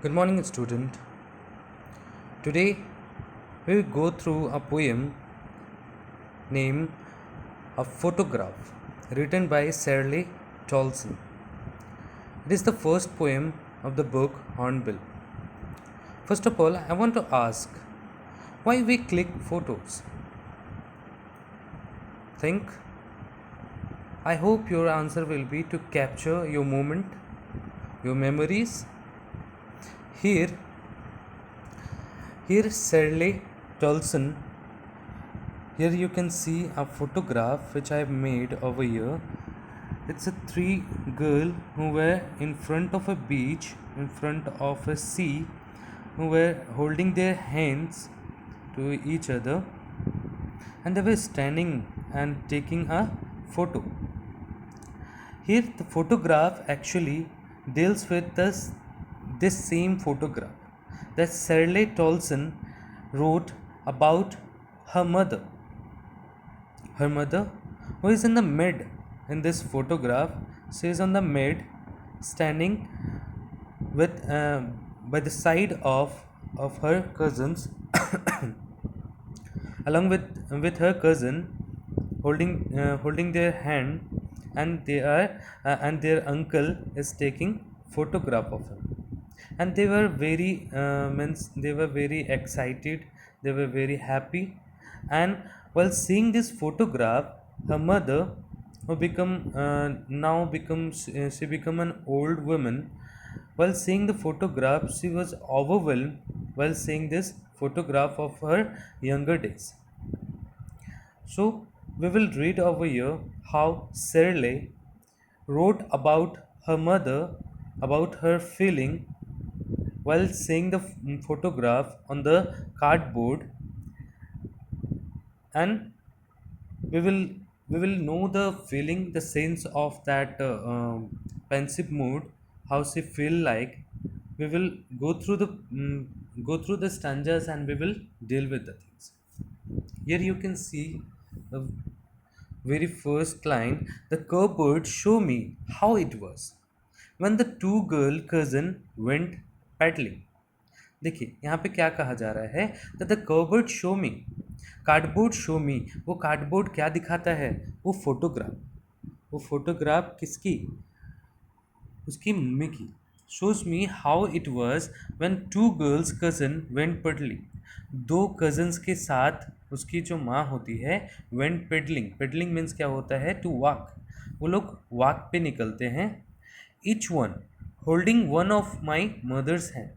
Good morning, student. Today we will go through a poem named A Photograph, written by Shirley Tolson. It is the first poem of the book Hornbill. First of all, I want to ask why we click photos. Think. I hope your answer will be to capture your moment, your memories. Here, here Shirley Tolson. Here you can see a photograph which I have made over here. It's a three girl who were in front of a beach, in front of a sea, who were holding their hands to each other, and they were standing and taking a photo. Here the photograph actually deals with this same photograph that Shirley Tolson wrote about her mother. Her mother, who is in the mid in this photograph, she is on the mid, standing with by the side of her cousins, along with her cousin, holding their hand, and they are and their uncle is taking photograph of her, and they were very means they were very excited, they were very happy. And while seeing this photograph, her mother, who become now becomes she become an old woman, while seeing the photograph she was overwhelmed while seeing this photograph of her younger days. So we will read over here how Shirley wrote about her mother, about her feeling while seeing the photograph on the cardboard, and we will we will know the feeling, the sense of that pensive mood, how she feel like. We will go through the go through the stanzas and we will deal with the things. Here you can see the very first line: the cupboard show me how it was when the two girl cousin went paddling. देखिए यहाँ पे क्या कहा जा रहा है, the cardboard show me, cardboard show me. वो cardboard क्या दिखाता है? वो फोटोग्राफ। वो फोटोग्राफ किसकी? उसकी मम्मी की। Shows me how it was when two girls cousin went pedalling. दो कजन्स के साथ उसकी जो माँ होती है वेंट पेडलिंग। पेडलिंग मीन्स क्या होता है? To walk. वो लोग वॉक पे निकलते हैं। Each one holding one of my mother's hand.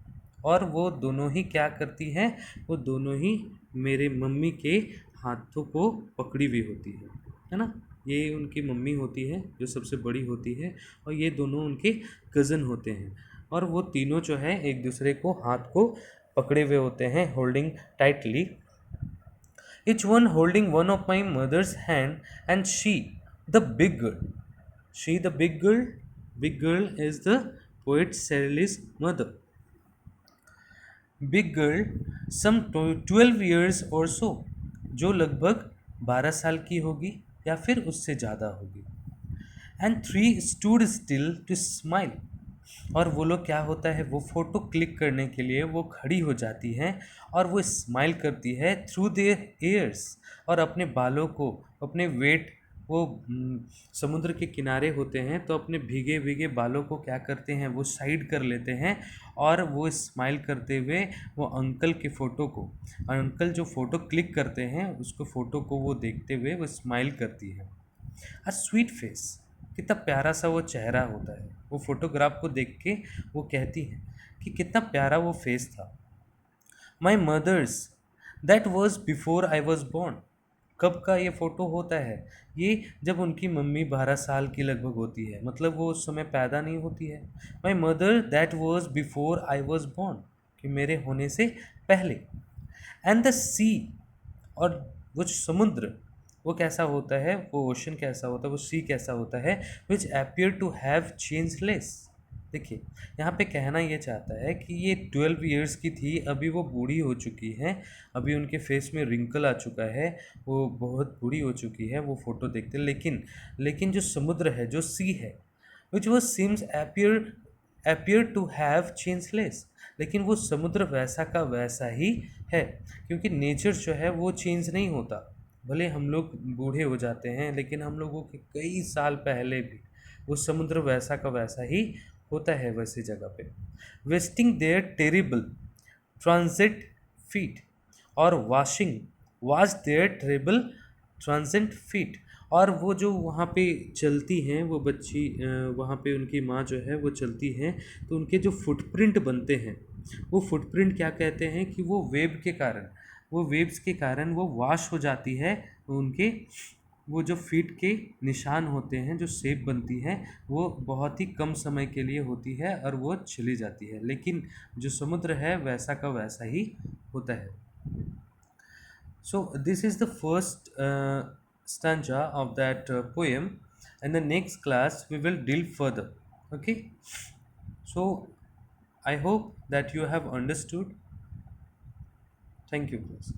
और वो दोनों ही क्या करती हैं? वो दोनों ही मेरे मम्मी के हाथों को पकड़ी हुई होती है ना। ये उनकी मम्मी होती है जो सबसे बड़ी होती है, और ये दोनों उनके कज़न होते हैं, और वो तीनों जो है एक दूसरे को हाथ को पकड़े हुए होते हैं, holding tightly. each one holding one of my mother's hand, and she, the big girl. She, the big girl is the poet Shirley's mother. Big girl some 12 years और सो, जो लगभग 12 साल की होगी या फिर उससे ज़्यादा होगी। And three stood still to smile. और वो लोग क्या होता है, वो फ़ोटो क्लिक करने के लिए वो खड़ी हो जाती हैं और वो स्माइल करती है थ्रू देयर एयर्स। और अपने बालों को, अपने वेट, वो समुद्र के किनारे होते हैं तो अपने भीगे भीगे बालों को क्या करते हैं, वो साइड कर लेते हैं, और वो स्माइल करते हुए वो अंकल के फ़ोटो को, और अंकल जो फ़ोटो क्लिक करते हैं उसको फ़ोटो को वो देखते हुए वो स्माइल करती है। अ स्वीट फेस, कितना प्यारा सा वो चेहरा होता है। वो फोटोग्राफ को देख के वो कहती है कि कितना प्यारा वो फेस था। My mother's, that was before I was born. कब का ये फ़ोटो होता है? ये जब उनकी मम्मी 12 साल की लगभग होती है, मतलब वो उस समय पैदा नहीं होती है। My mother that was before I was born, कि मेरे होने से पहले। एंड द सी, और वो समुद्र, वो कैसा होता है, वो ओशन कैसा होता है, वो सी कैसा होता है, विच अपीयर टू हैव चेंजलेस। देखिए यहाँ पे कहना ये चाहता है कि ये 12 years की थी, अभी वो बूढ़ी हो चुकी हैं, अभी उनके फेस में रिंकल आ चुका है, वो बहुत बूढ़ी हो चुकी है वो फ़ोटो देखते। लेकिन जो समुद्र है, जो सी है, विच वो seems appear appear to have changeless, लेकिन वो समुद्र वैसा का वैसा ही है, क्योंकि नेचर जो है वो चेंज नहीं होता। भले हम लोग बूढ़े हो जाते हैं, लेकिन हम लोगों के कई साल पहले भी वो समुद्र वैसा का वैसा ही होता है वैसी जगह पे। Wasting their terrible transit feet, और washing wash their terrible transient feet, और वो जो वहाँ पे चलती हैं वो बच्ची, वहाँ पे उनकी माँ जो है वो चलती हैं, तो उनके जो फुटप्रिंट बनते हैं, वो फुटप्रिंट क्या कहते हैं कि वो वेब के कारण, वो वेव्स के कारण वो वॉश हो जाती है, उनके वो जो फीट के निशान होते हैं, जो शेप बनती है, वो बहुत ही कम समय के लिए होती है और वो चली जाती है, लेकिन जो समुद्र है वैसा का वैसा ही होता है। So this is the first stanza of that poem. And the next class we will deal further. Okay. So I hope that you have understood. Thank you, class.